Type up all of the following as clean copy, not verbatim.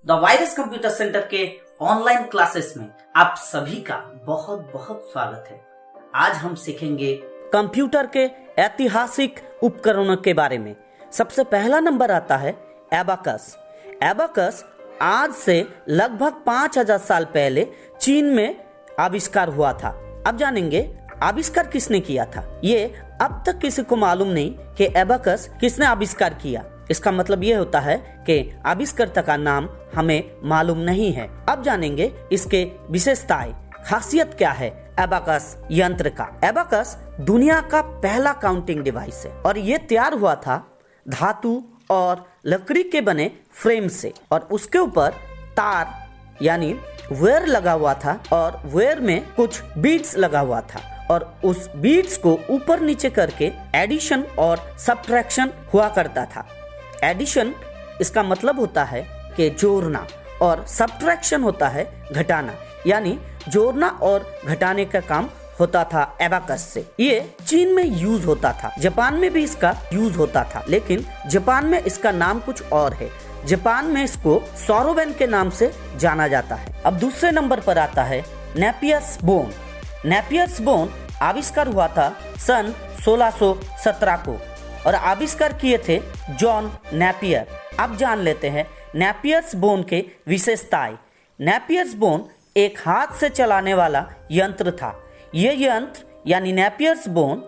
The virus computer centre के online classes में आप सभी का बहुत बहुत स्वागत है। आज हम सीखेंगे कंप्यूटर के ऐतिहासिक उपकरणों के बारे में। सबसे पहला नंबर आता है एबाकस। एबाकस आज से लगभग 5000 साल पहले चीन में आविष्कार हुआ था। अब जानेंगे आविष्कार किसने किया था। ये अब तक किसी को मालूम नहीं कि एबाकस किसने आविष्कार किया। इसका मतलब ये होता है कि आविष्कर्ता का नाम हमें मालूम नहीं है। अब जानेंगे इसके विशेषताएं, खासियत क्या है एबाकस यंत्र का। एबाकस दुनिया का पहला काउंटिंग डिवाइस है और ये तैयार हुआ था धातु और लकड़ी के बने फ्रेम से और उसके ऊपर तार यानी वायर लगा हुआ था और वायर में कुछ बीड्स लगा हुआ था और उस बीड्स को ऊपर नीचे करके एडिशन और सब्ट्रैक्शन हुआ करता था। एडिशन इसका मतलब होता है कि जोड़ना और सब्ट्रैक्शन होता है घटाना, यानी जोड़ना और घटाने का काम होता था एबाकस से। ये चीन में यूज होता था, जापान में भी इसका यूज होता था, लेकिन जापान में इसका नाम कुछ और है। जापान में इसको सॉरोवेन के नाम से जाना जाता है। अब दूसरे नंबर पर आता है नेपियर्स बोन। नेपियर्स बोन आविष्कार हुआ था सन 1617 को और आविष्कार किए थे जॉन नेपियर। अब जान लेते हैं नेपियर्स बोन के विशेषताएं। नेपियर्स बोन एक हाथ से चलाने वाला यंत्र था। ये यंत्र यानी नेपियर्स बोन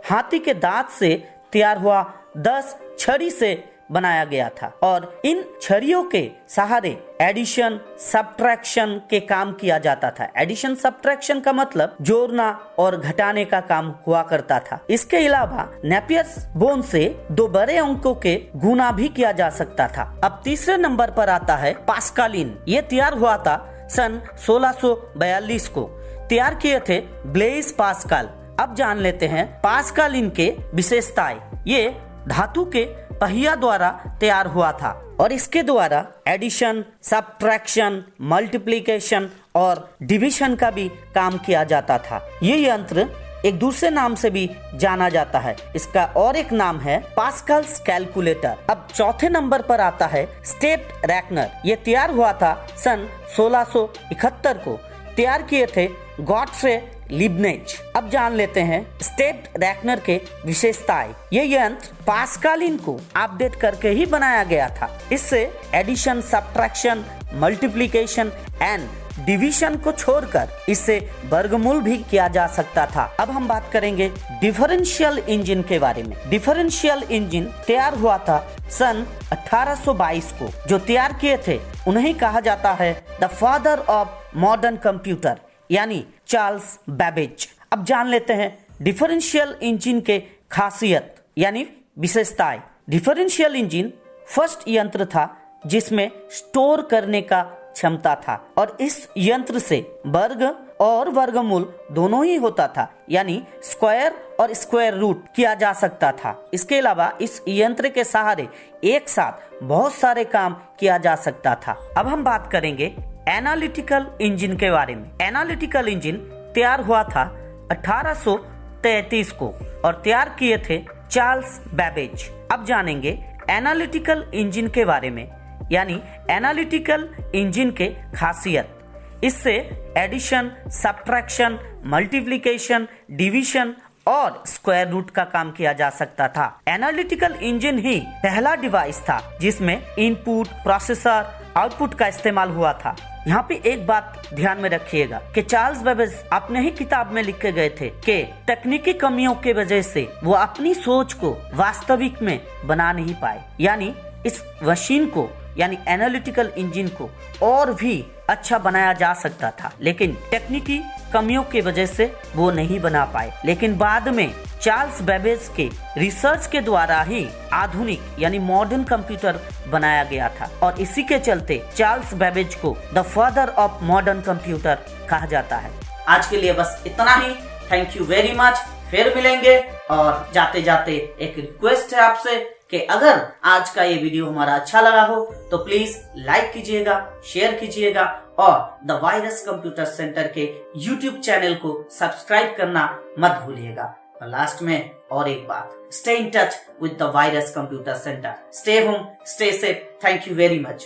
हाथी के दांत से तैयार हुआ 10 छड़ी से बनाया गया था और इन छड़ियों के सहारे एडिशन सब्ट्रैक्शन के काम किया जाता था। एडिशन सब्ट्रैक्शन का मतलब जोड़ना और घटाने का काम हुआ करता था। इसके अलावा नेपियर्स बोन से 2 बड़े अंकों के गुणा भी किया जा सकता था। अब तीसरे नंबर पर आता है पास्कालिन। ये तैयार हुआ था सन 1642 को। तैयार किए थे ब्लेज पास्कल। अब जान लेते हैं पास्कालिन के विशेषताएं। ये धातु के पहिया द्वारा तैयार हुआ था और इसके द्वारा एडिशन सब्ट्रैक्शन मल्टीप्लिकेशन और डिवीजन का भी काम किया जाता था। ये यंत्र एक दूसरे नाम से भी जाना जाता है। इसका और एक नाम है पास्कल्स कैलकुलेटर। अब चौथे नंबर पर आता है स्टेप्ड रैकनर। ये तैयार हुआ था सन 1671 को। तैयार किए थे गॉडफ्रे लिबनेज। अब जान लेते हैं स्टेप्ड रैकनर के विशेषताएं। ये यंत्र पास्कालिन को अपडेट करके ही बनाया गया था। इससे addition subtraction multiplication and division को छोड़कर इससे वर्गमूल भी किया जा सकता था। अब हम बात करेंगे डिफरेंशियल इंजन के बारे में। डिफरेंशियल इंजन तैयार हुआ था सन 1822 को। जो तैयार किए थे उन्हें कहा जाता है the father of modern computer यानी चार्ल्स बैबेज। अब जान लेते हैं डिफरेंशियल इंजन के खासियत यानी विशेषताएं। डिफरेंशियल इंजन फर्स्ट यंत्र था जिसमें स्टोर करने का क्षमता था और इस यंत्र से वर्ग और वर्गमूल दोनों ही होता था, यानी स्क्वायर और स्क्वायर रूट किया जा सकता था। इसके अलावा इस यंत्र के सहारे एक साथ बहुत सारे काम किया जा सकता था। अब हम बात करेंगे एनालिटिकल इंजन के बारे में। एनालिटिकल इंजन तैयार हुआ था 1833 को और तैयार किए थे चार्ल्स बैबेज। अब जानेंगे एनालिटिकल इंजन के बारे में, यानी एनालिटिकल इंजन के खासियत। इससे एडिशन सब्ट्रैक्शन मल्टीप्लिकेशन डिवीजन और स्क्वायर रूट का काम किया जा सकता था। एनालिटिकल इंजन ही पहला डिवाइस था जिसमें इनपुट प्रोसेसर आउटपुट का इस्तेमाल हुआ था। यहाँ पे एक बात ध्यान में रखिएगा कि चार्ल्स बैबेज अपने ही किताब में लिख के गए थे कि तकनीकी कमियों के वजह से वो अपनी सोच को वास्तविक में बना नहीं पाए, यानी इस मशीन को यानी एनालिटिकल इंजन को और भी अच्छा बनाया जा सकता था, लेकिन तकनीकी कमियों की वजह से वो नहीं बना पाए। लेकिन बाद में चार्ल्स बैबेज के रिसर्च के द्वारा ही आधुनिक यानी मॉडर्न कंप्यूटर बनाया गया था और इसी के चलते चार्ल्स बैबेज को the father of modern computer कहा जाता है। आज के लिए बस इतना ही। Thank you very much. फिर मिलेंगे और जाते जाते एक रिक्वेस्ट है आपसे कि अगर आज का ये वीडियो हमारा अच्छा लगा हो तो प्लीज लाइक कीजिएगा, शेयर कीजिएगा और द वायरस कंप्यूटर सेंटर के YouTube चैनल को सब्सक्राइब करना मत भूलिएगा। और लास्ट में और एक बात, stay in touch with the virus computer centre. Stay home, stay safe. Thank you very much.